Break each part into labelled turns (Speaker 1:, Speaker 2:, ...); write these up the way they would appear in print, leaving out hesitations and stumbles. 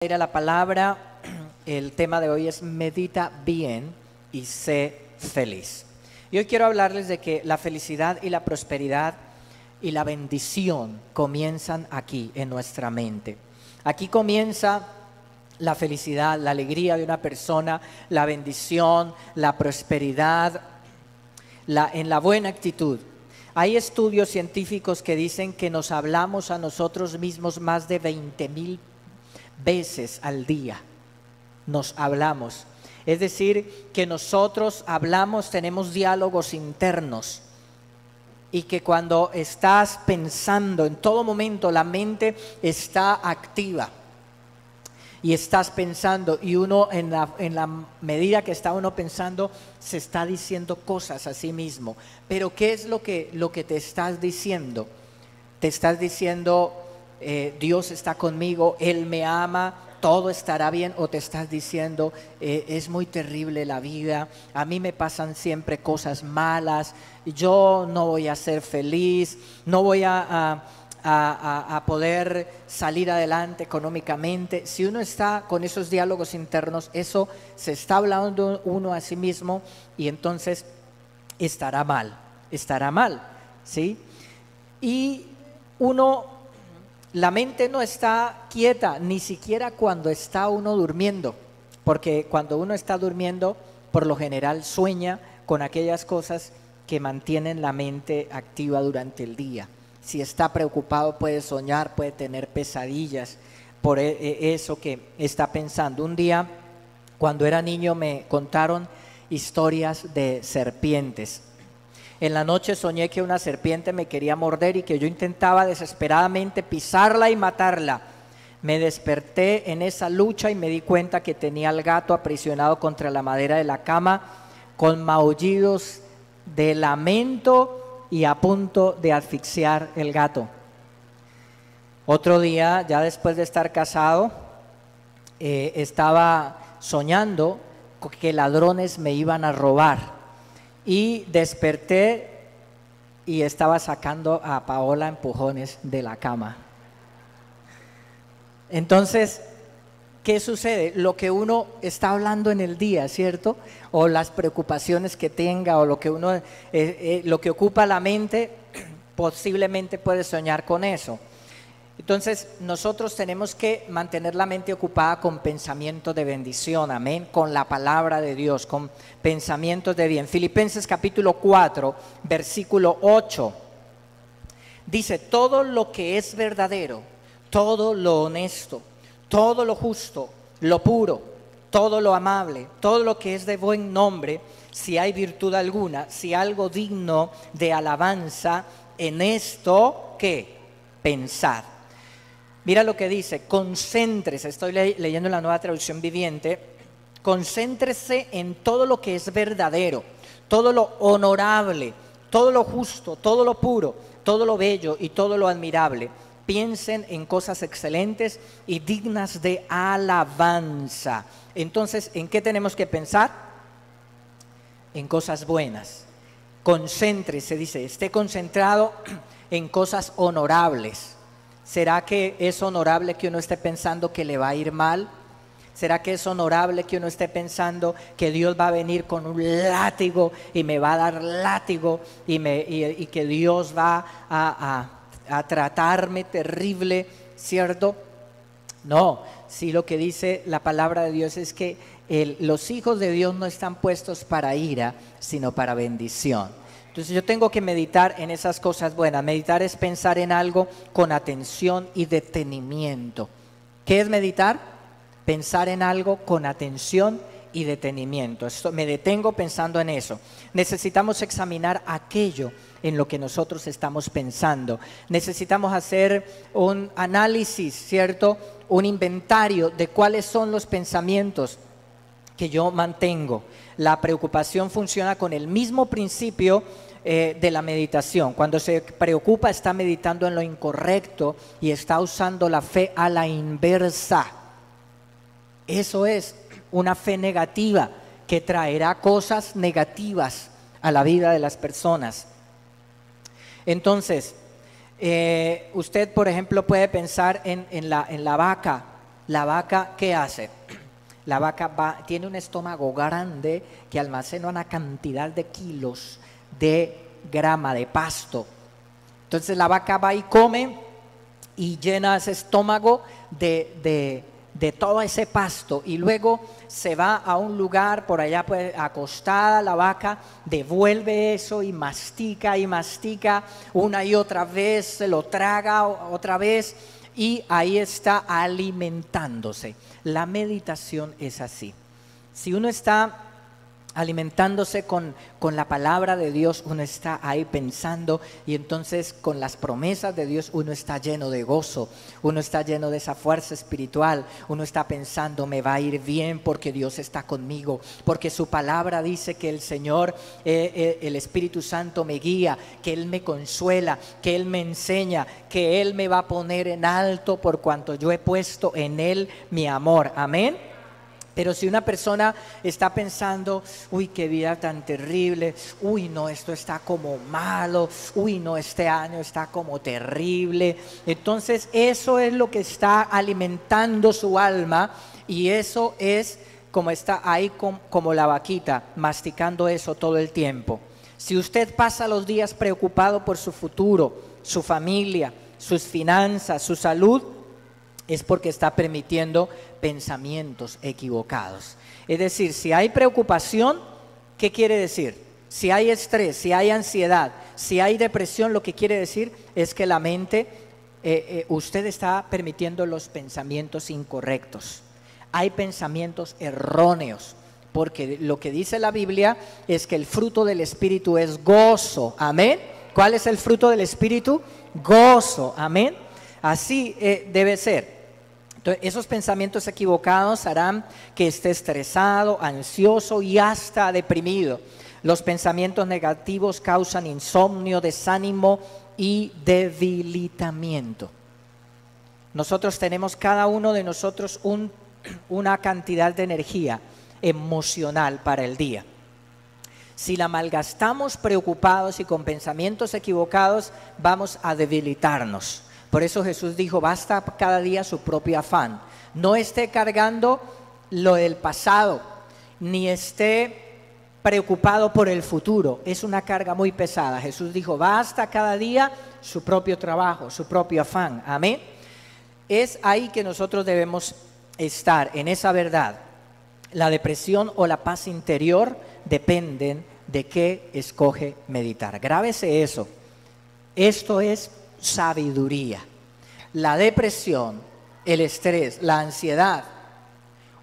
Speaker 1: Ir a la palabra. El tema de hoy es medita bien y sé feliz. Y hoy quiero hablarles de que la felicidad y la prosperidad y la bendición comienzan aquí en nuestra mente. Aquí comienza la felicidad, la alegría de una persona, la bendición, la prosperidad, en la buena actitud. Hay estudios científicos que dicen que nos hablamos a nosotros mismos más de 20,000 veces al día. Nos hablamos. Es decir, que nosotros hablamos, tenemos diálogos internos. Y que cuando estás pensando, en todo momento la mente está activa. Y estás pensando, y uno en la medida que está uno pensando, se está diciendo cosas a sí mismo. Pero ¿qué es lo que te estás diciendo? Te estás diciendo, Dios está conmigo, Él me ama, todo estará bien. O te estás diciendo, es muy terrible la vida, a mí me pasan siempre cosas malas, yo no voy a ser feliz, no voy a poder salir adelante económicamente. Si uno está con esos diálogos internos, eso se está hablando uno a sí mismo, y entonces estará mal, ¿sí? Y la mente no está quieta, ni siquiera cuando está uno durmiendo, porque cuando uno está durmiendo, por lo general sueña con aquellas cosas que mantienen la mente activa durante el día. Si está preocupado puede soñar, puede tener pesadillas por eso que está pensando. Un día, cuando era niño, me contaron historias de serpientes. En la noche soñé que una serpiente me quería morder y que yo intentaba desesperadamente pisarla y matarla. Me desperté en esa lucha y me di cuenta que tenía al gato aprisionado contra la madera de la cama, con maullidos de lamento y a punto de asfixiar el gato. Otro día, ya después de estar casado, estaba soñando que ladrones me iban a robar. Y desperté y estaba sacando a Paola a empujones de la cama. Entonces, ¿qué sucede? Lo que uno está hablando en el día, ¿cierto? O las preocupaciones que tenga, o lo que ocupa la mente, posiblemente puede soñar con eso. Entonces, nosotros tenemos que mantener la mente ocupada con pensamientos de bendición, amén, con la palabra de Dios, con pensamientos de bien. Filipenses capítulo 4, versículo 8, dice: todo lo que es verdadero, todo lo honesto, todo lo justo, lo puro, todo lo amable, todo lo que es de buen nombre, si hay virtud alguna, si algo digno de alabanza, en esto, ¿qué? Pensad. Mira lo que dice: concéntrese, estoy leyendo la Nueva Traducción Viviente, concéntrese en todo lo que es verdadero, todo lo honorable, todo lo justo, todo lo puro, todo lo bello y todo lo admirable. Piensen en cosas excelentes y dignas de alabanza. Entonces, ¿en qué tenemos que pensar? En cosas buenas. Concéntrese, dice, esté concentrado en cosas honorables. ¿Será que es honorable que uno esté pensando que le va a ir mal? ¿Será que es honorable que uno esté pensando que Dios va a venir con un látigo y me va a dar látigo y que Dios va a tratarme terrible, ¿cierto? No, sí, lo que dice la palabra de Dios es que los hijos de Dios no están puestos para ira, sino para bendición. Entonces yo tengo que meditar en esas cosas buenas. Meditar es pensar en algo con atención y detenimiento. ¿Qué es meditar? Pensar en algo con atención y detenimiento. Me detengo pensando en eso. Necesitamos examinar aquello en lo que nosotros estamos pensando. Necesitamos hacer un análisis, ¿cierto? Un inventario de cuáles son los pensamientos que yo mantengo. La preocupación funciona con el mismo principio de la meditación. Cuando se preocupa, está meditando en lo incorrecto y está usando la fe a la inversa. Eso es una fe negativa que traerá cosas negativas a la vida de las personas. Entonces, usted, por ejemplo, puede pensar en la vaca la vaca, ¿qué hace? La vaca tiene un estómago grande que almacena una cantidad de kilos de grama, de pasto. Entonces la vaca va y come y llena ese estómago de todo ese pasto, y luego se va a un lugar por allá, pues, acostada la vaca, devuelve eso y mastica una y otra vez, se lo traga otra vez, y ahí está alimentándose. La meditación es así. Si uno está alimentándose con la palabra de Dios, uno está ahí pensando, y entonces con las promesas de Dios uno está lleno de gozo, uno está lleno de esa fuerza espiritual, uno está pensando, me va a ir bien porque Dios está conmigo, porque su palabra dice que el Señor, el Espíritu Santo me guía, que Él me consuela, que Él me enseña, que Él me va a poner en alto por cuanto yo he puesto en Él mi amor. Amén. Pero si una persona está pensando, uy, qué vida tan terrible, uy, no, esto está como malo, uy, no, este año está como terrible, entonces eso es lo que está alimentando su alma, y eso es como está ahí como la vaquita, masticando eso todo el tiempo. Si usted pasa los días preocupado por su futuro, su familia, sus finanzas, su salud, es porque está permitiendo pensamientos equivocados. Es decir, si hay preocupación, ¿qué quiere decir? Si hay estrés, si hay ansiedad, si hay depresión, lo que quiere decir es que la mente, usted está permitiendo los pensamientos incorrectos. Hay pensamientos erróneos, porque lo que dice la Biblia es que el fruto del Espíritu es gozo. Amén. ¿Cuál es el fruto del Espíritu? Gozo. Amén. Así debe ser. Entonces, esos pensamientos equivocados harán que esté estresado, ansioso y hasta deprimido. Los pensamientos negativos causan insomnio, desánimo y debilitamiento. Nosotros tenemos, cada uno de nosotros, una cantidad de energía emocional para el día. Si la malgastamos preocupados y con pensamientos equivocados, vamos a debilitarnos. Por eso Jesús dijo, basta cada día su propio afán. No esté cargando lo del pasado, ni esté preocupado por el futuro. Es una carga muy pesada. Jesús dijo, basta cada día su propio trabajo, su propio afán. Amén. Es ahí que nosotros debemos estar, en esa verdad. La depresión o la paz interior dependen de qué escoge meditar. Grábese eso. Esto es sabiduría. La depresión, el estrés, la ansiedad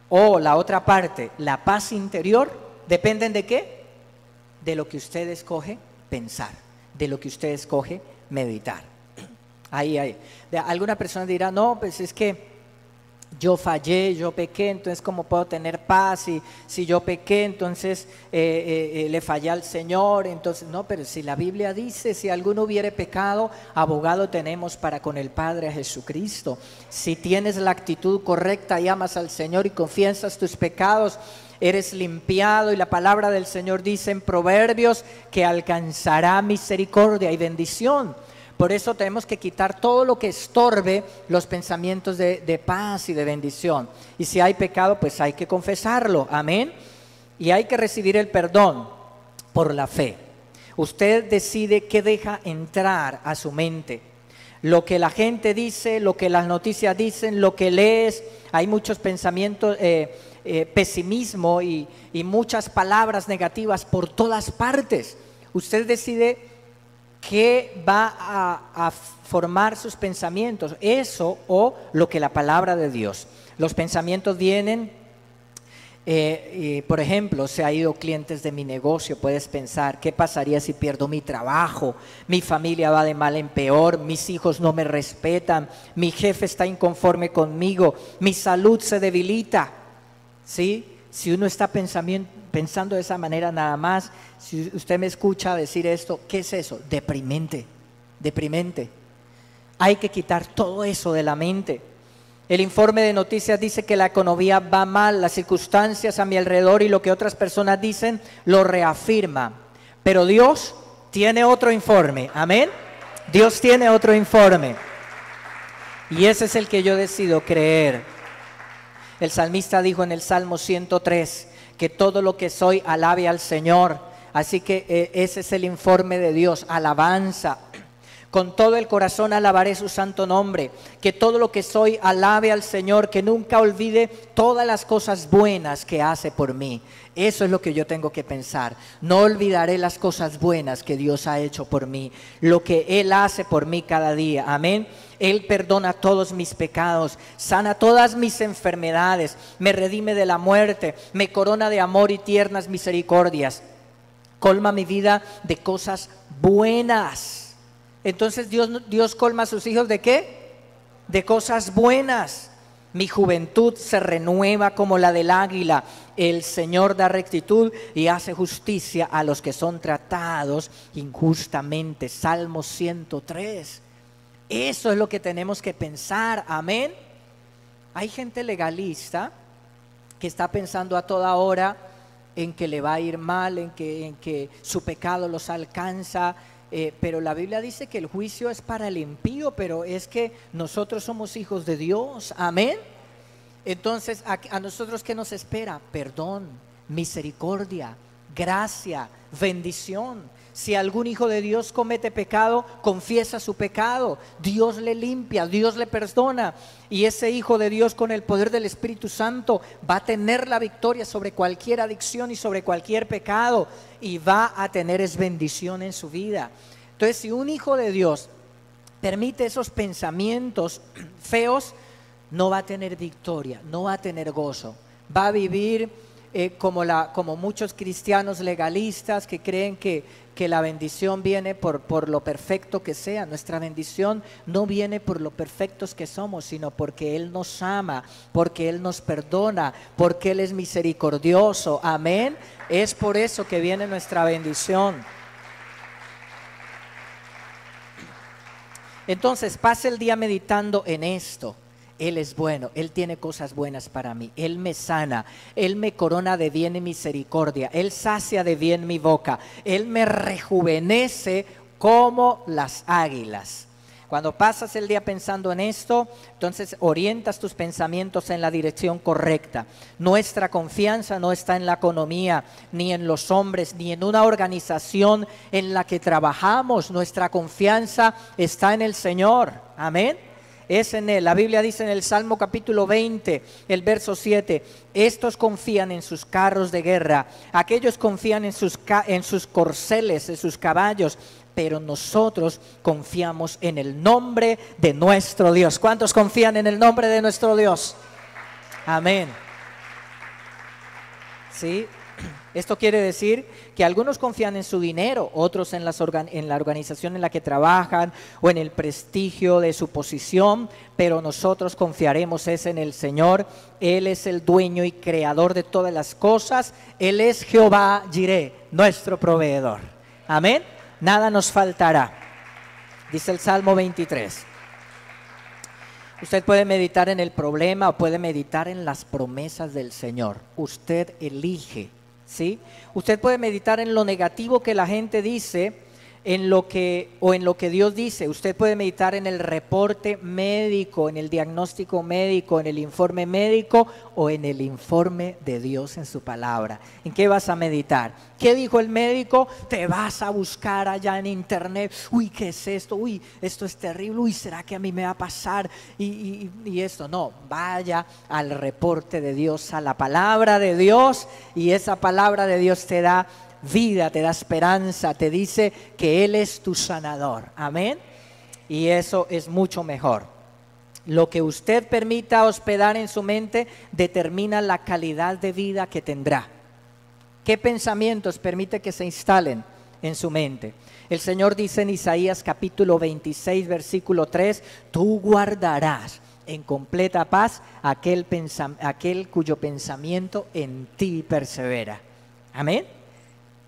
Speaker 1: o la otra parte, la paz interior, dependen de qué? De lo que usted escoge pensar, de lo que usted escoge meditar. Ahí. Alguna persona dirá, no, pues es que yo fallé, yo pequé, entonces ¿cómo puedo tener paz? Y si yo pequé, entonces le fallé al Señor. Entonces, no, pero si la Biblia dice, si alguno hubiere pecado, abogado tenemos para con el Padre, a Jesucristo. Si tienes la actitud correcta y amas al Señor y confiesas tus pecados, eres limpiado, y la palabra del Señor dice en Proverbios que alcanzará misericordia y bendición. Por eso tenemos que quitar todo lo que estorbe los pensamientos de paz y de bendición. Y si hay pecado, pues hay que confesarlo. Amén. Y hay que recibir el perdón por la fe. Usted decide qué deja entrar a su mente. Lo que la gente dice, lo que las noticias dicen, lo que lees. Hay muchos pensamientos, pesimismo y muchas palabras negativas por todas partes. Usted decide qué va a formar sus pensamientos, eso o lo que la palabra de Dios. Los pensamientos vienen, por ejemplo, se ha ido clientes de mi negocio, puedes pensar, ¿qué pasaría si pierdo mi trabajo? Mi familia va de mal en peor, mis hijos no me respetan, mi jefe está inconforme conmigo, mi salud se debilita. ¿Sí? Si uno está pensando de esa manera nada más, si usted me escucha decir esto, ¿qué es eso? Deprimente. Hay que quitar todo eso de la mente. El informe de noticias dice que la economía va mal, las circunstancias a mi alrededor y lo que otras personas dicen lo reafirma. Pero Dios tiene otro informe, amén. Dios tiene otro informe. Y ese es el que yo decido creer. El salmista dijo en el Salmo 103 que todo lo que soy alabe al Señor. Así que ese es el informe de Dios, alabanza. Con todo el corazón alabaré su santo nombre. Que todo lo que soy alabe al Señor, que nunca olvide todas las cosas buenas que hace por mí. Eso es lo que yo tengo que pensar. No olvidaré las cosas buenas que Dios ha hecho por mí, lo que Él hace por mí cada día. Amén. Él perdona todos mis pecados, sana todas mis enfermedades, me redime de la muerte, me corona de amor y tiernas misericordias. Colma mi vida de cosas buenas. Entonces Dios colma a sus hijos ¿de qué? De cosas buenas. Mi juventud se renueva como la del águila. El Señor da rectitud y hace justicia a los que son tratados injustamente. Salmo 103. Eso es lo que tenemos que pensar. Amén. Hay gente legalista que está pensando a toda hora en que le va a ir mal, en que su pecado los alcanza, pero la Biblia dice que el juicio es para el impío, pero es que nosotros somos hijos de Dios. Amén. Entonces, a nosotros, ¿qué nos espera? Perdón, misericordia, gracia, bendición. Si algún hijo de Dios comete pecado, confiesa su pecado, Dios le limpia, Dios le perdona, y ese hijo de Dios con el poder del Espíritu Santo va a tener la victoria sobre cualquier adicción y sobre cualquier pecado, y va a tener es bendición en su vida. Entonces, si un hijo de Dios permite esos pensamientos feos, no va a tener victoria, no va a tener gozo, va a vivir como muchos cristianos legalistas que creen que la bendición viene por lo perfecto que sea. Nuestra bendición no viene por lo perfectos que somos, sino porque Él nos ama, porque Él nos perdona, porque Él es misericordioso. Amén. Es por eso que viene nuestra bendición. Entonces, pase el día meditando en esto. Él es bueno, Él tiene cosas buenas para mí, Él me sana, Él me corona de bien y misericordia, Él sacia de bien mi boca, Él me rejuvenece como las águilas. Cuando pasas el día pensando en esto, entonces orientas tus pensamientos en la dirección correcta. Nuestra confianza no está en la economía, ni en los hombres, ni en una organización en la que trabajamos. Nuestra confianza está en el Señor. Amén. Es en Él. La Biblia dice en el Salmo capítulo 20, el verso 7, estos confían en sus carros de guerra, aquellos confían en sus corceles, en sus caballos, pero nosotros confiamos en el nombre de nuestro Dios. ¿Cuántos confían en el nombre de nuestro Dios? Amén. ¿Sí? Esto quiere decir que algunos confían en su dinero, otros en la organización en la que trabajan o en el prestigio de su posición, pero nosotros confiaremos en el Señor. Él es el dueño y creador de todas las cosas. Él es Jehová Jireh, nuestro proveedor. Amén. Nada nos faltará. Dice el Salmo 23. Usted puede meditar en el problema o puede meditar en las promesas del Señor. Usted elige. ¿Sí? Usted puede meditar en lo negativo que la gente dice, en lo que Dios dice. Usted puede meditar en el reporte médico, en el diagnóstico médico, en el informe médico o en el informe de Dios en su palabra. ¿En qué vas a meditar? ¿Qué dijo el médico? Te vas a buscar allá en internet. Uy, ¿qué es esto? Uy, esto es terrible. Uy, ¿será que a mí me va a pasar? Y esto no, vaya al reporte de Dios, a la palabra de Dios, y esa palabra de Dios te da vida, te da esperanza, te dice que Él es tu sanador. Amén. Y eso es mucho mejor. Lo que usted permita hospedar en su mente determina la calidad de vida que tendrá. ¿Qué pensamientos permite que se instalen en su mente? El Señor dice en Isaías capítulo 26 versículo 3, tú guardarás en completa paz aquel cuyo pensamiento en ti persevera. Amén.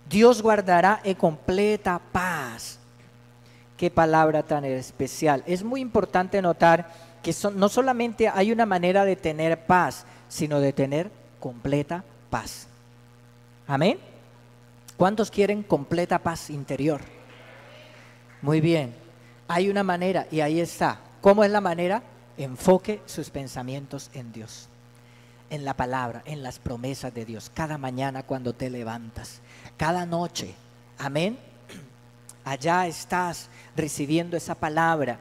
Speaker 1: Dios guardará en completa paz. Qué palabra tan especial. Es muy importante notar que no solamente hay una manera de tener paz, sino de tener completa paz. Amén. ¿Cuántos quieren completa paz interior? Muy bien. Hay una manera y ahí está. ¿Cómo es la manera? Enfoque sus pensamientos en Dios. en la palabra, en las promesas de Dios, cada mañana cuando te levantas, cada noche, amén. Allá estás recibiendo esa palabra.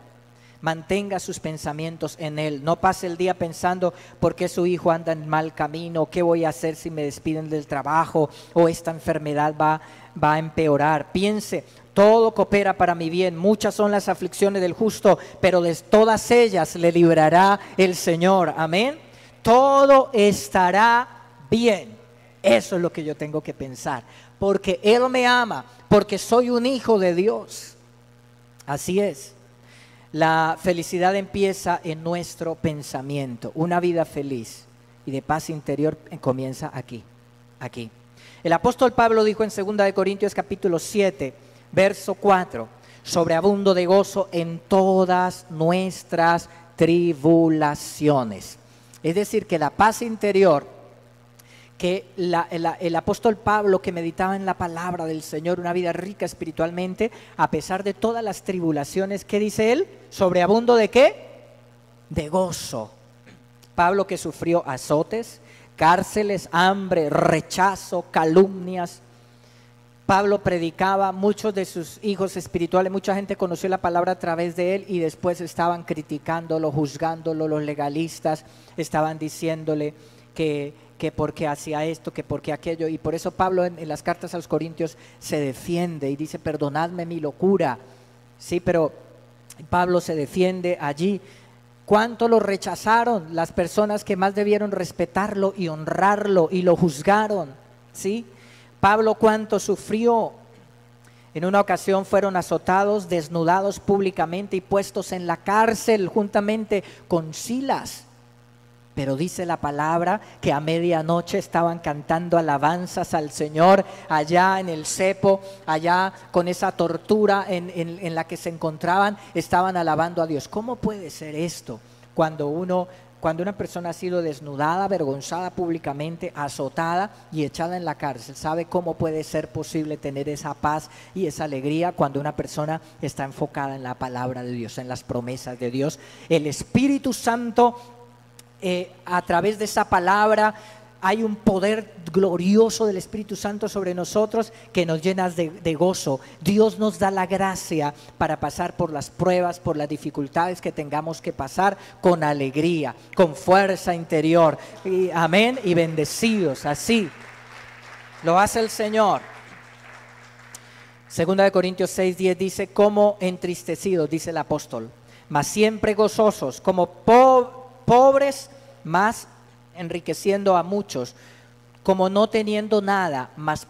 Speaker 1: Mantenga sus pensamientos en Él. No pase el día pensando por qué su hijo anda en mal camino, qué voy a hacer si me despiden del trabajo o esta enfermedad va a empeorar. Piense, todo coopera para mi bien. Muchas son las aflicciones del justo, pero de todas ellas le librará el Señor. Amén. Todo estará bien. Eso es lo que yo tengo que pensar. Porque Él me ama, porque soy un hijo de Dios. Así es. La felicidad empieza en nuestro pensamiento. Una vida feliz y de paz interior comienza aquí. El apóstol Pablo dijo en 2 Corintios capítulo 7, verso 4, sobreabundo de gozo en todas nuestras tribulaciones. Es decir, que la paz interior, que el apóstol Pablo, que meditaba en la palabra del Señor, una vida rica espiritualmente, a pesar de todas las tribulaciones, ¿qué dice él? ¿Sobreabundo de qué? De gozo. Pablo, que sufrió azotes, cárceles, hambre, rechazo, calumnias. Pablo predicaba, muchos de sus hijos espirituales, mucha gente conoció la palabra a través de él y después estaban criticándolo, juzgándolo. Los legalistas estaban diciéndole que por qué hacía esto, que por qué aquello, y por eso Pablo en las cartas a los Corintios se defiende y dice: perdonadme mi locura. Sí, pero Pablo se defiende allí. ¿Cuánto lo rechazaron las personas que más debieron respetarlo y honrarlo, y lo juzgaron? ¿Sí? Pablo cuánto sufrió. En una ocasión fueron azotados, desnudados públicamente y puestos en la cárcel juntamente con Silas. Pero dice la palabra que a medianoche estaban cantando alabanzas al Señor allá en el cepo, allá con esa tortura en la que se encontraban, estaban alabando a Dios. ¿Cómo puede ser esto? Cuando una persona ha sido desnudada, avergonzada públicamente, azotada y echada en la cárcel, ¿sabe cómo puede ser posible tener esa paz y esa alegría cuando una persona está enfocada en la palabra de Dios, en las promesas de Dios? El Espíritu Santo, a través de esa palabra, hay un poder glorioso del Espíritu Santo sobre nosotros que nos llena de gozo. Dios nos da la gracia para pasar por las pruebas, por las dificultades que tengamos que pasar con alegría, con fuerza interior. Y, amén, y bendecidos, así lo hace el Señor. 2 Corintios 6:10 dice: como entristecidos, dice el apóstol, mas siempre gozosos, como pobres, mas enriqueciendo a muchos, como no teniendo nada, mas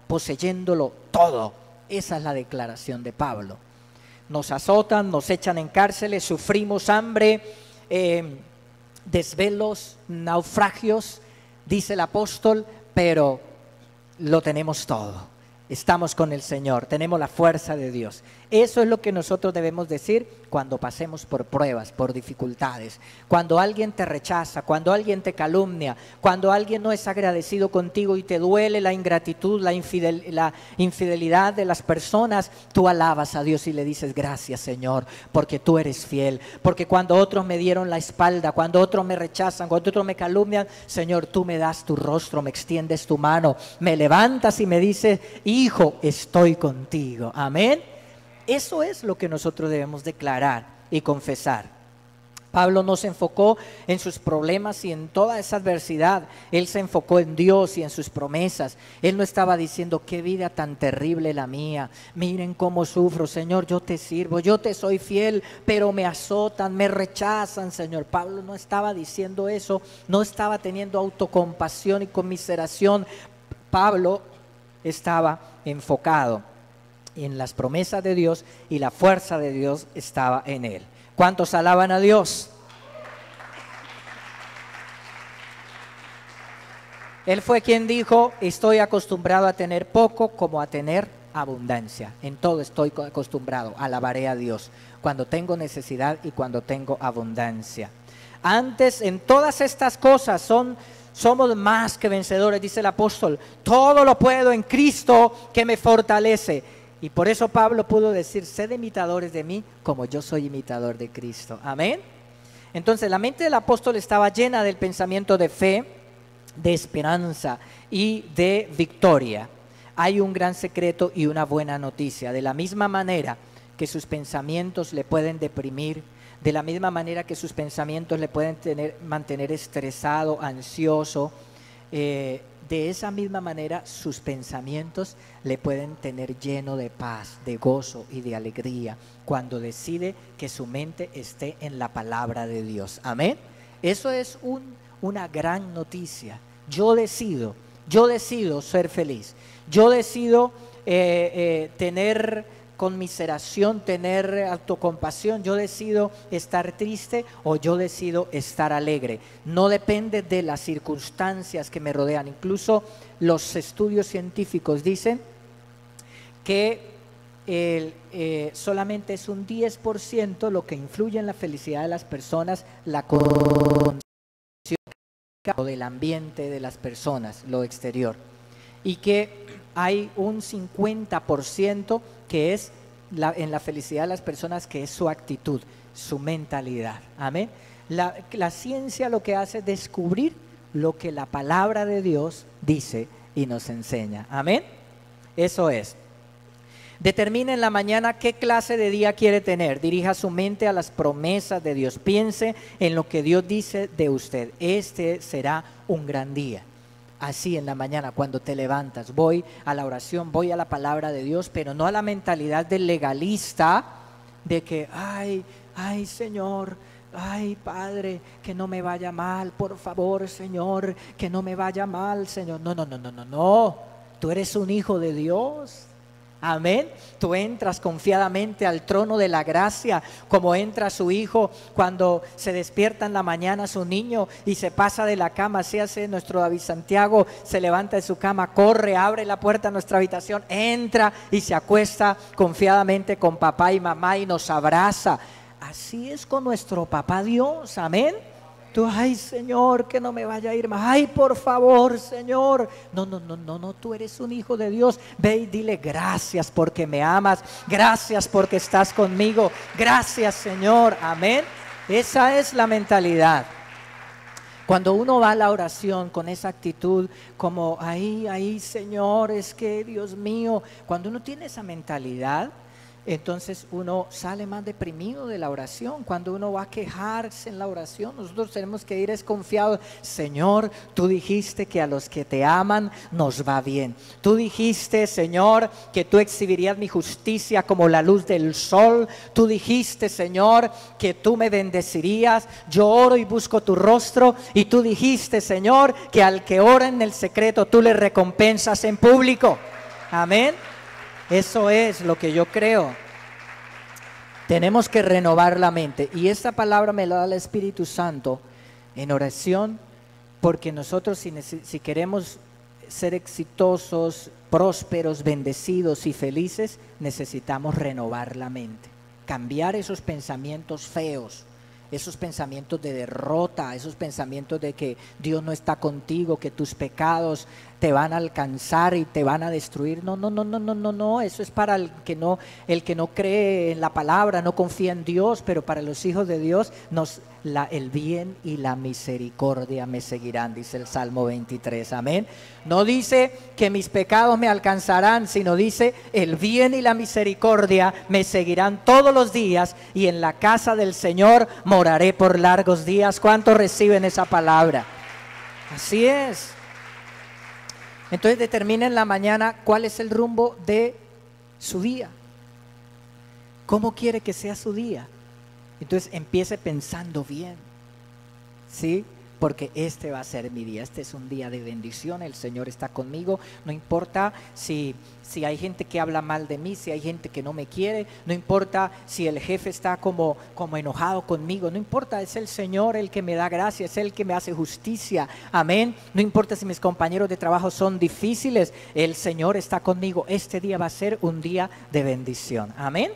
Speaker 1: poseyéndolo todo. Esa es la declaración de Pablo. Nos azotan, nos echan en cárceles, sufrimos hambre, desvelos, naufragios, dice el apóstol, pero lo tenemos todo. Estamos con el Señor, tenemos la fuerza de Dios. Eso es lo que nosotros debemos decir cuando pasemos por pruebas, por dificultades. Cuando alguien te rechaza, cuando alguien te calumnia, cuando alguien no es agradecido contigo y te duele la ingratitud, la infidelidad de las personas, tú alabas a Dios y le dices: gracias, Señor, porque tú eres fiel. Porque cuando otros me dieron la espalda, cuando otros me rechazan, cuando otros me calumnian, Señor, tú me das tu rostro, me extiendes tu mano, me levantas y me dices: hijo, estoy contigo. Amén. Eso es lo que nosotros debemos declarar y confesar. Pablo no se enfocó en sus problemas y en toda esa adversidad. Él se enfocó en Dios y en sus promesas. Él no estaba diciendo: qué vida tan terrible la mía, miren cómo sufro, Señor, yo te sirvo, yo te soy fiel, pero me azotan, me rechazan, Señor. Pablo no estaba diciendo eso, no estaba teniendo autocompasión y conmiseración. Pablo estaba enfocado en las promesas de Dios y la fuerza de Dios estaba en él. ¿Cuántos alaban a Dios? Él fue quien dijo: estoy acostumbrado a tener poco como a tener abundancia. En todo estoy acostumbrado, alabaré a Dios cuando tengo necesidad y cuando tengo abundancia. Antes, en todas estas cosas somos más que vencedores, dice el apóstol. Todo lo puedo en Cristo que me fortalece. Y por eso Pablo pudo decir: sed imitadores de mí como yo soy imitador de Cristo. Amén. Entonces la mente del apóstol estaba llena del pensamiento de fe, de esperanza y de victoria. Hay un gran secreto y una buena noticia. De la misma manera que sus pensamientos le pueden deprimir, de la misma manera que sus pensamientos le pueden mantener estresado, ansioso, de esa misma manera sus pensamientos le pueden tener lleno de paz, de gozo y de alegría cuando decide que su mente esté en la palabra de Dios. Amén. Eso es una gran noticia. Yo decido ser feliz. Yo decido tener conmiseración, tener autocompasión. Yo decido estar triste o yo decido estar alegre. No depende de las circunstancias que me rodean. Incluso los estudios científicos dicen que solamente es un 10% lo que influye en la felicidad de las personas, la condición del ambiente de las personas, lo exterior. Y que hay un 50% que es en la felicidad de las personas, que es su actitud, su mentalidad. Amén. La ciencia lo que hace es descubrir lo que la palabra de Dios dice y nos enseña. Amén. Eso es. Determine en la mañana qué clase de día quiere tener. Dirija su mente a las promesas de Dios. Piense en lo que Dios dice de usted. Este será un gran día. Así en la mañana cuando te levantas, voy a la oración, voy a la palabra de Dios, pero no a la mentalidad del legalista de que, ay Señor, ay Padre, que no me vaya mal, por favor Señor, que no me vaya mal Señor. No, tú eres un hijo de Dios. Amén. Tú entras confiadamente al trono de la gracia, como entra su hijo cuando se despierta en la mañana su niño y se pasa de la cama. Así hace nuestro David Santiago, se levanta de su cama, corre, abre la puerta a nuestra habitación, entra y se acuesta confiadamente con papá y mamá y nos abraza. Así es con nuestro papá Dios. Amén. Tú, ay Señor, que no me vaya a ir más. Ay, por favor, Señor. No, tú eres un hijo de Dios. Ve y dile gracias porque me amas. Gracias porque estás conmigo. Gracias, Señor. Amén. Esa es la mentalidad. Cuando uno va a la oración con esa actitud como, ay, Señor, es que Dios mío. Cuando uno tiene esa mentalidad, entonces uno sale más deprimido de la oración. Cuando uno va a quejarse en la oración, nosotros tenemos que ir desconfiados. Señor, tú dijiste que a los que te aman nos va bien. Tú dijiste, Señor, que tú exhibirías mi justicia como la luz del sol. Tú dijiste, Señor, que tú me bendecirías. Yo oro y busco tu rostro. Y tú dijiste, Señor, que al que ora en el secreto tú le recompensas en público. Amén. Eso es lo que yo creo. Tenemos que renovar la mente. Y esta palabra me la da el Espíritu Santo en oración, porque nosotros si queremos ser exitosos, prósperos, bendecidos y felices, necesitamos renovar la mente. Cambiar esos pensamientos feos, esos pensamientos de derrota, esos pensamientos de que Dios no está contigo, que tus pecados te van a alcanzar y te van a destruir. No, eso es para el que no cree en la palabra, no confía en Dios, pero para los hijos de Dios el bien y la misericordia me seguirán, dice el Salmo 23, amén. No dice que mis pecados me alcanzarán, sino dice el bien y la misericordia me seguirán todos los días y en la casa del Señor moraré por largos días. ¿Cuántos reciben esa palabra? Así es. Entonces determina en la mañana cuál es el rumbo de su día. ¿Cómo quiere que sea su día? Entonces empiece pensando bien, ¿sí? Porque este va a ser mi día, este es un día de bendición, el Señor está conmigo. No importa si hay gente que habla mal de mí, si hay gente que no me quiere, no importa si el jefe está como enojado conmigo, no importa, es el Señor el que me da gracia, es el que me hace justicia, amén. No importa si mis compañeros de trabajo son difíciles, el Señor está conmigo, este día va a ser un día de bendición, amén.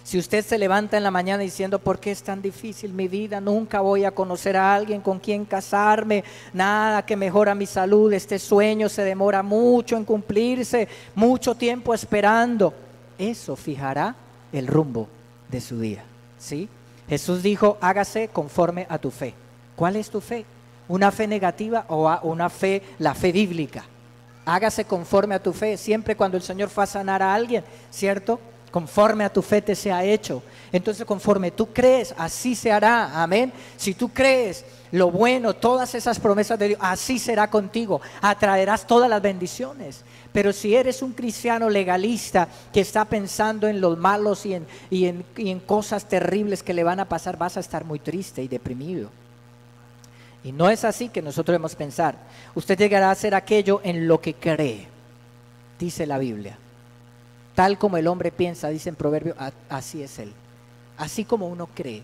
Speaker 1: Si usted se levanta en la mañana diciendo, ¿por qué es tan difícil mi vida? Nunca voy a conocer a alguien con quien casarme, nada que mejora mi salud, este sueño se demora mucho en cumplirse, mucho tiempo esperando. Eso fijará el rumbo de su día, ¿sí? Jesús dijo, hágase conforme a tu fe. ¿Cuál es tu fe? ¿Una fe negativa o una fe, la fe bíblica? Hágase conforme a tu fe. Siempre cuando el Señor fue a sanar a alguien, ¿cierto? Conforme a tu fe te sea hecho. Entonces conforme tú crees, así se hará. Amén. Si tú crees lo bueno, todas esas promesas de Dios, así será contigo. Atraerás todas las bendiciones. Pero si eres un cristiano legalista que está pensando en los malos y en cosas terribles que le van a pasar, vas a estar muy triste y deprimido. Y no es así que nosotros debemos pensar. Usted llegará a hacer aquello en lo que cree, dice la Biblia. Tal como el hombre piensa, dice en Proverbio, así es él. Así como uno cree,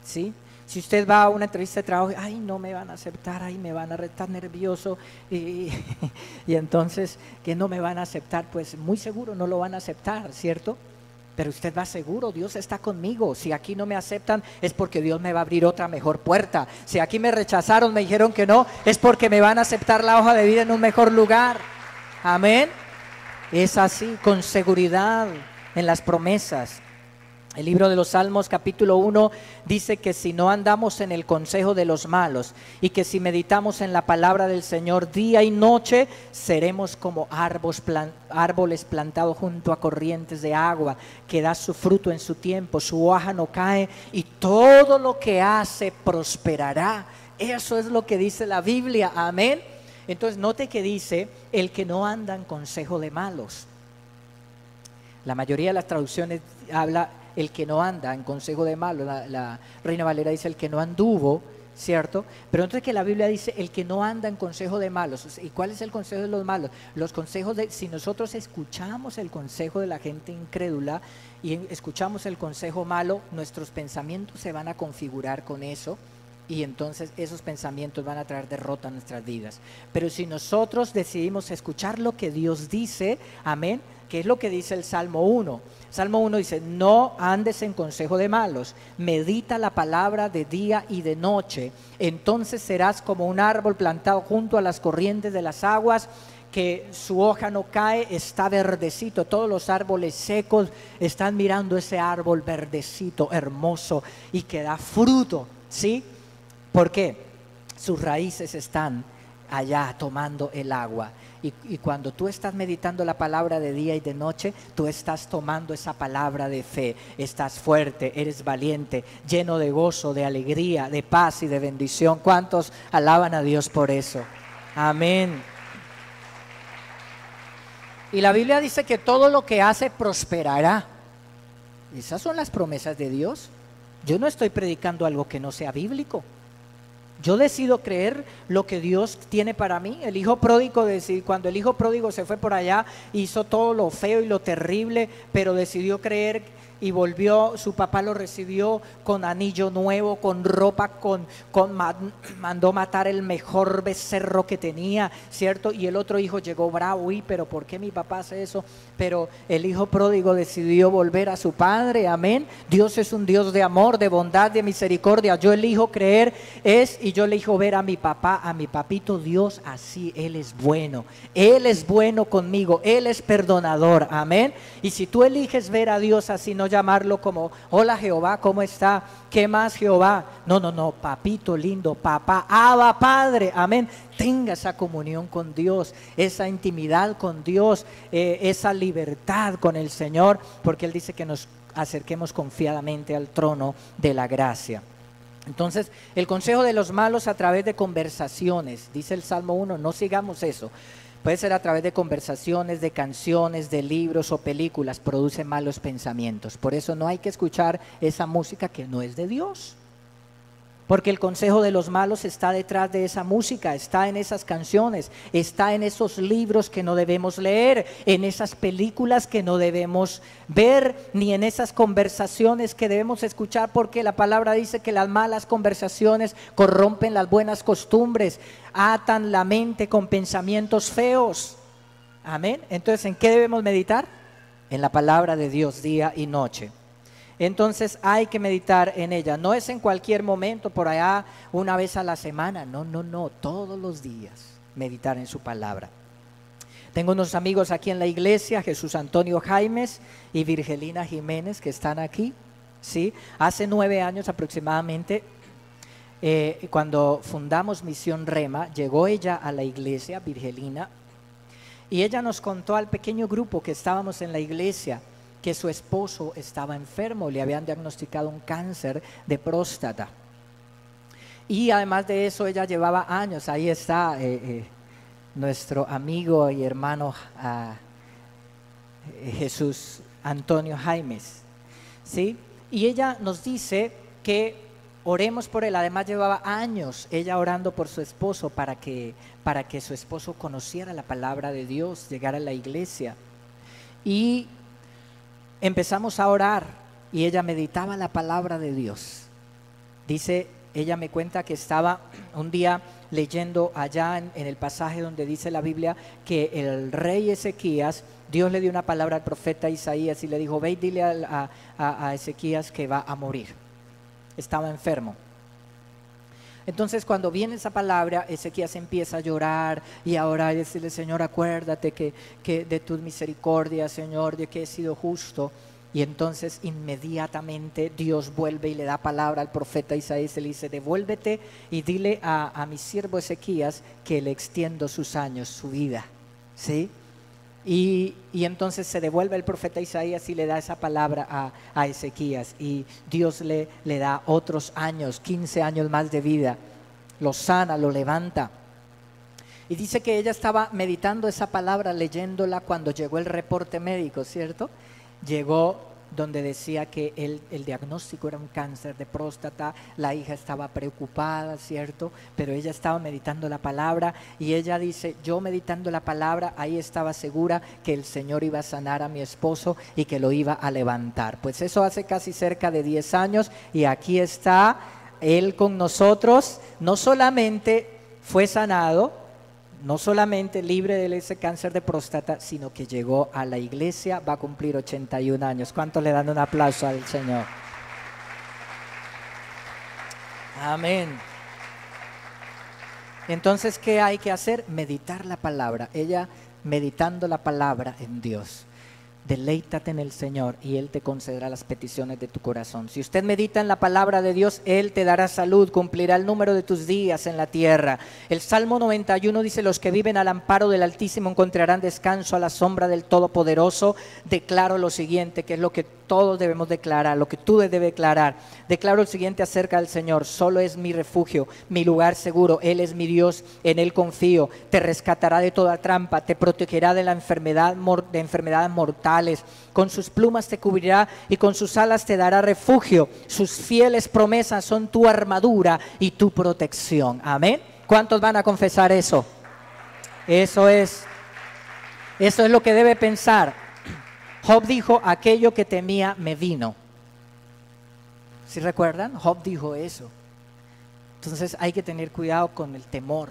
Speaker 1: ¿sí? Si usted va a una entrevista de trabajo, ay, no me van a aceptar, ay, me van a estar nervioso y entonces que no me van a aceptar, pues muy seguro no lo van a aceptar, ¿cierto? Pero usted va seguro, Dios está conmigo. Si aquí no me aceptan es porque Dios me va a abrir otra mejor puerta. Si aquí me rechazaron, me dijeron que no, es porque me van a aceptar la hoja de vida en un mejor lugar. Amén. Es así, con seguridad en las promesas. El libro de los Salmos capítulo 1 dice que si no andamos en el consejo de los malos y que si meditamos en la palabra del Señor día y noche, seremos como árboles plantados junto a corrientes de agua, que da su fruto en su tiempo, su hoja no cae y todo lo que hace prosperará. Eso es lo que dice la Biblia, amén. Entonces note que dice el que no anda en consejo de malos. La mayoría de las traducciones habla el que no anda en consejo de malos. La Reina Valera dice el que no anduvo, ¿cierto? Pero entonces que la Biblia dice el que no anda en consejo de malos. ¿Y cuál es el consejo de los malos? Los consejos de, si nosotros escuchamos el consejo de la gente incrédula y escuchamos el consejo malo, nuestros pensamientos se van a configurar con eso. Y entonces esos pensamientos van a traer derrota a nuestras vidas. Pero si nosotros decidimos escuchar lo que Dios dice, amén, que es lo que dice el Salmo 1. Salmo 1 dice, no andes en consejo de malos, medita la palabra de día y de noche, entonces serás como un árbol plantado junto a las corrientes de las aguas, que su hoja no cae, está verdecito. Todos los árboles secos están mirando ese árbol verdecito, hermoso y que da fruto, ¿sí? ¿Por qué? Sus raíces están allá tomando el agua. Y cuando tú estás meditando la palabra de día y de noche, tú estás tomando esa palabra de fe. Estás fuerte, eres valiente, lleno de gozo, de alegría, de paz y de bendición. ¿Cuántos alaban a Dios por eso? Amén. Y la Biblia dice que todo lo que hace prosperará. Esas son las promesas de Dios. Yo no estoy predicando algo que no sea bíblico. Yo decido creer lo que Dios tiene para mí. El hijo pródigo, cuando el hijo pródigo se fue por allá, hizo todo lo feo y lo terrible, pero decidió creer y volvió. Su papá lo recibió con anillo nuevo, con ropa, mandó matar el mejor becerro que tenía, ¿cierto? Y el otro hijo llegó bravo, pero ¿por qué mi papá hace eso? Pero el hijo pródigo decidió volver a su padre, amén. Dios es un Dios de amor, de bondad, de misericordia. Yo elijo creer y yo elijo ver a mi papá, a mi papito Dios así. Él es bueno conmigo, Él es perdonador, amén. Y si tú eliges ver a Dios así, no llamarlo como, hola Jehová, ¿cómo está? ¿Qué más Jehová? No, papito lindo, papá, Abba Padre, amén. Tenga esa comunión con Dios, esa intimidad con Dios, esa libertad con el Señor, porque Él dice que nos acerquemos confiadamente al trono de la gracia. Entonces, el consejo de los malos a través de conversaciones, dice el Salmo 1, no sigamos eso. Puede ser a través de conversaciones, de canciones, de libros o películas, produce malos pensamientos. Por eso no hay que escuchar esa música que no es de Dios. Porque el consejo de los malos está detrás de esa música, está en esas canciones, está en esos libros que no debemos leer, en esas películas que no debemos ver, ni en esas conversaciones que debemos escuchar, porque la palabra dice que las malas conversaciones corrompen las buenas costumbres, atan la mente con pensamientos feos. Amén. Entonces, ¿en qué debemos meditar? En la palabra de Dios día y noche. Entonces hay que meditar en ella. No es en cualquier momento, por allá una vez a la semana. No, todos los días meditar en su palabra. Tengo unos amigos aquí en la iglesia, Jesús Antonio Jaimes y Virgelina Jiménez, que están aquí. ¿sí? Hace 9 años aproximadamente, cuando fundamos Misión Rema, llegó ella a la iglesia, Virgelina, y ella nos contó al pequeño grupo que estábamos en la iglesia que su esposo estaba enfermo, le habían diagnosticado un cáncer de próstata. Y además de eso, ella llevaba años, ahí está nuestro amigo y hermano Jesús Antonio Jaimes, ¿sí? Y ella nos dice que oremos por él. Además llevaba años ella orando por su esposo para que su esposo conociera la palabra de Dios, llegara a la iglesia. Y empezamos a orar y ella meditaba la palabra de Dios. Dice, ella me cuenta que estaba un día leyendo allá en el pasaje donde dice la Biblia que el rey Ezequías, Dios le dio una palabra al profeta Isaías y le dijo, ve y dile a Ezequías que va a morir. Estaba enfermo. Entonces cuando viene esa palabra, Ezequías empieza a llorar y a orar y decirle, Señor, acuérdate que de tu misericordia, Señor, de que he sido justo. Y entonces inmediatamente Dios vuelve y le da palabra al profeta Isaías y le dice, devuélvete y dile a mi siervo Ezequías que le extiendo sus años, su vida, ¿sí? Y entonces se devuelve el profeta Isaías y le da esa palabra a Ezequías y Dios le da otros años, 15 años más de vida, lo sana, lo levanta. Y dice que ella estaba meditando esa palabra, leyéndola cuando llegó el reporte médico, ¿cierto? Llegó donde decía que el diagnóstico era un cáncer de próstata, la hija estaba preocupada, ¿cierto? Pero ella estaba meditando la palabra y ella dice, yo meditando la palabra, ahí estaba segura que el Señor iba a sanar a mi esposo y que lo iba a levantar. Pues eso hace casi cerca de 10 años y aquí está él con nosotros. No solamente fue sanado, no solamente libre de ese cáncer de próstata, sino que llegó a la iglesia, va a cumplir 81 años. ¿Cuántos le dan un aplauso al Señor? Amén. Entonces, ¿qué hay que hacer? Meditar la palabra. Ella meditando la palabra en Dios. Deleítate en el Señor y Él te concederá las peticiones de tu corazón. Si usted medita en la palabra de Dios, Él te dará salud, cumplirá el número de tus días en la tierra. El Salmo 91 dice, los que viven al amparo del Altísimo encontrarán descanso a la sombra del Todopoderoso. Declaro lo siguiente, que es lo que todos debemos declarar, lo que tú debes declarar. Declaro lo siguiente acerca del Señor, solo es mi refugio, mi lugar seguro, Él es mi Dios, en Él confío. Te rescatará de toda trampa, te protegerá de la enfermedades mortales, con sus plumas te cubrirá y con sus alas te dará refugio. Sus fieles promesas son tu armadura y tu protección. Amén. ¿Cuántos van a confesar eso? Eso es lo que debe pensar. Job dijo, aquello que temía me vino. ¿Sí recuerdan? Job dijo eso. Entonces hay que tener cuidado con el temor,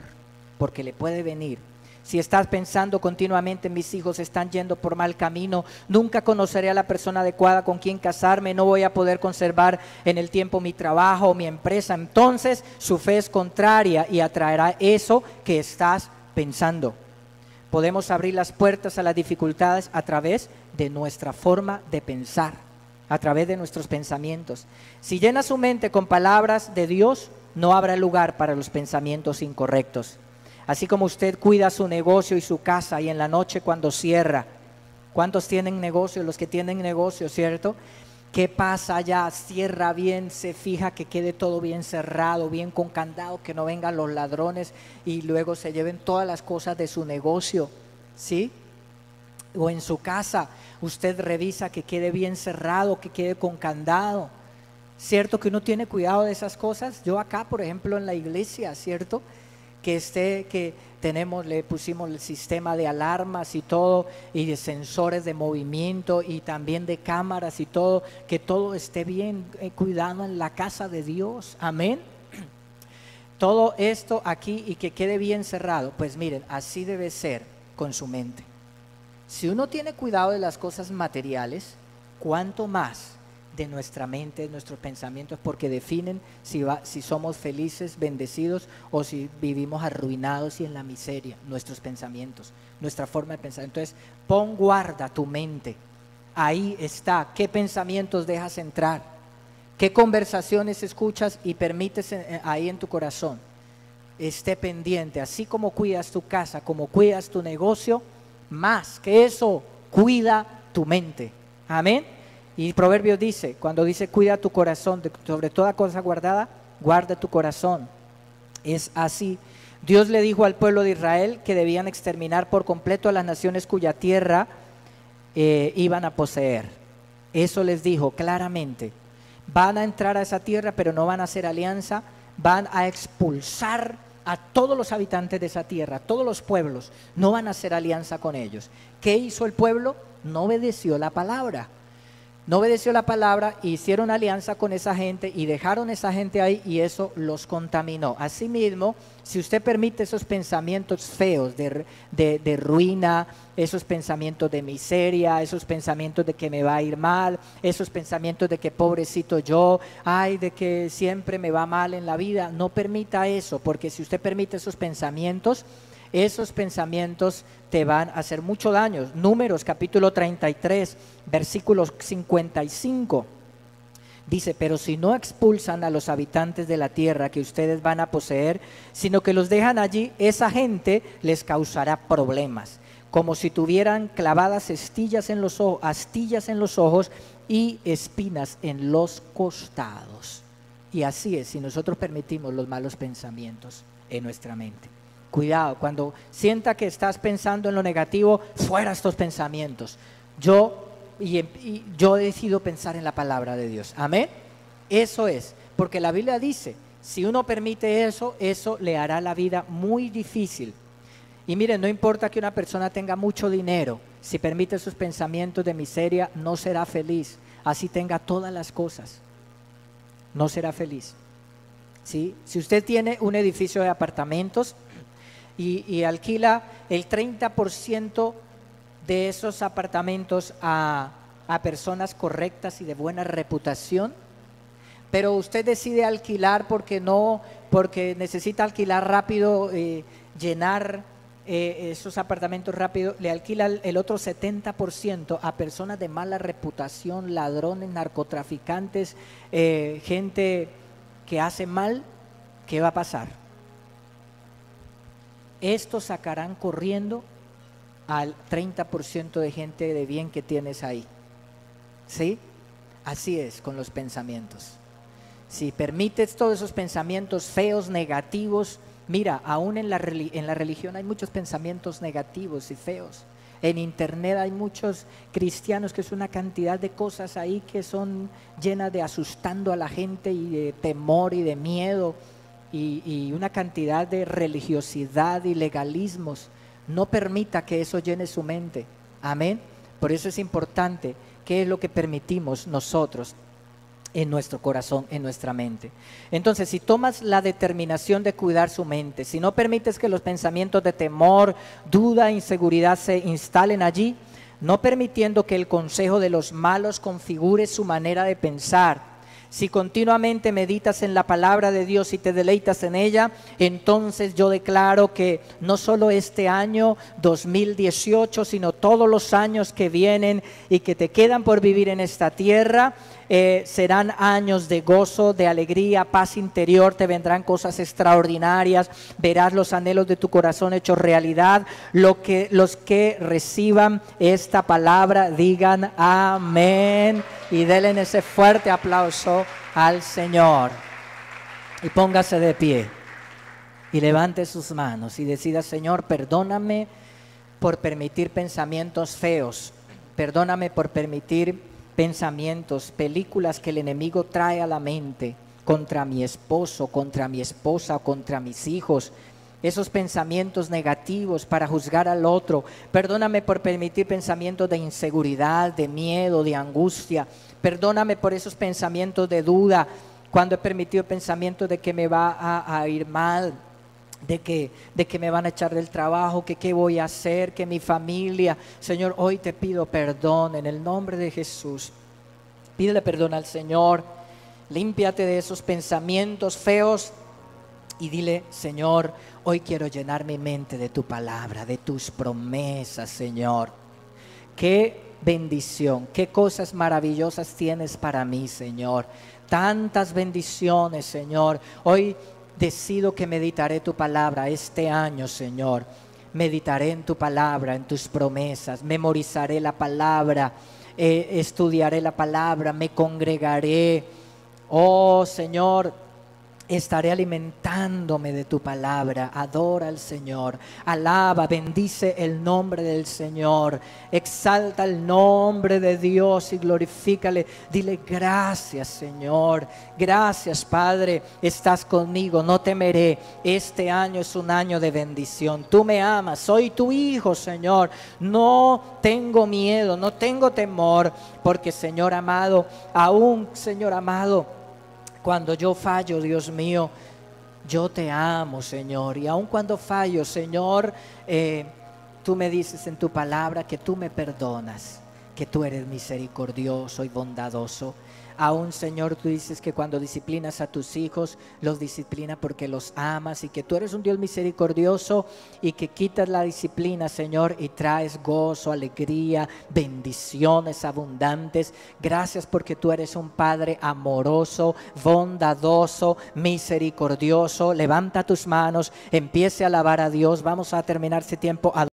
Speaker 1: porque le puede venir. Si estás pensando continuamente, mis hijos están yendo por mal camino, nunca conoceré a la persona adecuada con quien casarme, no voy a poder conservar en el tiempo mi trabajo o mi empresa, entonces su fe es contraria y atraerá eso que estás pensando. Podemos abrir las puertas a las dificultades a través de nuestra forma de pensar, a través de nuestros pensamientos. Si llena su mente con palabras de Dios, no habrá lugar para los pensamientos incorrectos. Así como usted cuida su negocio y su casa y en la noche cuando cierra. ¿Cuántos tienen negocio? Los que tienen negocio, ¿cierto? ¿Qué pasa allá? Cierra bien, se fija que quede todo bien cerrado, bien con candado, que no vengan los ladrones y luego se lleven todas las cosas de su negocio, ¿sí? O en su casa, usted revisa que quede bien cerrado, que quede con candado. ¿Cierto que uno tiene cuidado de esas cosas? Yo acá, por ejemplo, en la iglesia, ¿cierto? Que le pusimos el sistema de alarmas y todo, y de sensores de movimiento y también de cámaras y todo, que todo esté bien cuidado en la casa de Dios, amén. Todo esto aquí y que quede bien cerrado. Pues miren, así debe ser con su mente. Si uno tiene cuidado de las cosas materiales, ¿cuánto más de nuestra mente, de nuestros pensamientos? Porque definen si somos felices, bendecidos o si vivimos arruinados y en la miseria. Nuestros pensamientos, nuestra forma de pensar. Entonces, pon guarda tu mente. Ahí está. ¿Qué pensamientos dejas entrar? ¿Qué conversaciones escuchas y permites ahí en tu corazón? Esté pendiente, así como cuidas tu casa, como cuidas tu negocio, más que eso, cuida tu mente. Amén. Y Proverbios dice, cuando dice cuida tu corazón, sobre toda cosa guardada, guarda tu corazón. Es así. Dios le dijo al pueblo de Israel que debían exterminar por completo a las naciones cuya tierra iban a poseer. Eso les dijo claramente. Van a entrar a esa tierra, pero no van a hacer alianza, van a expulsar a todos los habitantes de esa tierra, todos los pueblos, no van a hacer alianza con ellos. ¿Qué hizo el pueblo? No obedeció la palabra. No obedeció la palabra, hicieron alianza con esa gente y dejaron esa gente ahí y eso los contaminó. Asimismo, si usted permite esos pensamientos feos de ruina, esos pensamientos de miseria, esos pensamientos de que me va a ir mal, esos pensamientos de que pobrecito yo, ay, de que siempre me va mal en la vida, no permita eso, porque si usted permite esos pensamientos te van a hacer mucho daño. Números capítulo 33, versículo 55. Dice, pero si no expulsan a los habitantes de la tierra que ustedes van a poseer, sino que los dejan allí, esa gente les causará problemas, como si tuvieran clavadas astillas en los ojos y espinas en los costados. Y así es, si nosotros permitimos los malos pensamientos en nuestra mente. Cuidado, cuando sienta que estás pensando en lo negativo, fuera estos pensamientos. Yo decido pensar en la palabra de Dios. Amén. Eso es, porque la Biblia dice, si uno permite eso, eso le hará la vida muy difícil. Y miren, no importa que una persona tenga mucho dinero, si permite sus pensamientos de miseria, no será feliz. Así tenga todas las cosas, no será feliz. ¿Sí? Si usted tiene un edificio de apartamentos y alquila el 30% de esos apartamentos a personas correctas y de buena reputación, pero usted decide alquilar porque necesita alquilar rápido, llenar esos apartamentos rápido, le alquila el otro 70% a personas de mala reputación, ladrones, narcotraficantes, gente que hace mal. ¿Qué va a pasar? Estos sacarán corriendo al 30% de gente de bien que tienes ahí. ¿Sí? Así es con los pensamientos. Si permites todos esos pensamientos feos, negativos, mira, aún en la religión hay muchos pensamientos negativos y feos. En internet hay muchos cristianos que es una cantidad de cosas ahí que son llenas de asustando a la gente y de temor y de miedo y una cantidad de religiosidad y legalismos. No permita que eso llene su mente. Amén. Por eso es importante qué es lo que permitimos nosotros en nuestro corazón, en nuestra mente. Entonces, si tomas la determinación de cuidar su mente, si no permites que los pensamientos de temor, duda, inseguridad se instalen allí, no permitiendo que el consejo de los malos configure su manera de pensar, si continuamente meditas en la palabra de Dios y te deleitas en ella, entonces yo declaro que no solo este año 2018, sino todos los años que vienen y que te quedan por vivir en esta tierra, serán años de gozo, de alegría, paz interior, te vendrán cosas extraordinarias, verás los anhelos de tu corazón hechos realidad. Los que reciban esta palabra digan amén y denle ese fuerte aplauso al Señor. Y póngase de pie y levante sus manos y decida: Señor, perdóname por permitir pensamientos feos, perdóname por permitir pensamientos, películas que el enemigo trae a la mente contra mi esposo, contra mi esposa, contra mis hijos, esos pensamientos negativos para juzgar al otro. Perdóname por permitir pensamientos de inseguridad, de miedo, de angustia. Perdóname por esos pensamientos de duda, cuando he permitido pensamientos de que me va a ir mal, de que me van a echar del trabajo, que qué voy a hacer, que mi familia. Señor, hoy te pido perdón en el nombre de Jesús. Pídele perdón al Señor, límpiate de esos pensamientos feos y dile: Señor, hoy quiero llenar mi mente de tu palabra, de tus promesas, Señor. Qué bendición, qué cosas maravillosas tienes para mí, Señor. tantas bendiciones, Señor. Hoy decido que meditaré tu palabra este año, Señor. Meditaré en tu palabra, en tus promesas, memorizaré la palabra, estudiaré la palabra, me congregaré. Oh Señor, estaré alimentándome de tu palabra. Adora al Señor, alaba, bendice el nombre del Señor, exalta el nombre de Dios y glorifícale. Dile gracias, Señor, gracias, Padre, estás conmigo, no temeré. Este año es un año de bendición. Tú me amas, soy tu hijo, Señor. No tengo miedo, no tengo temor, porque, Señor amado, aún, Señor amado, cuando yo fallo, Dios mío, yo te amo, Señor. Y aun cuando fallo, Señor, tú me dices en tu palabra que tú me perdonas, que tú eres misericordioso y bondadoso. Aún, Señor, tú dices que cuando disciplinas a tus hijos, los disciplina porque los amas, y que tú eres un Dios misericordioso y que quitas la disciplina, Señor, y traes gozo, alegría, bendiciones abundantes. Gracias porque tú eres un Padre amoroso, bondadoso, misericordioso. Levanta tus manos, empiece a alabar a Dios. Vamos a terminar este tiempo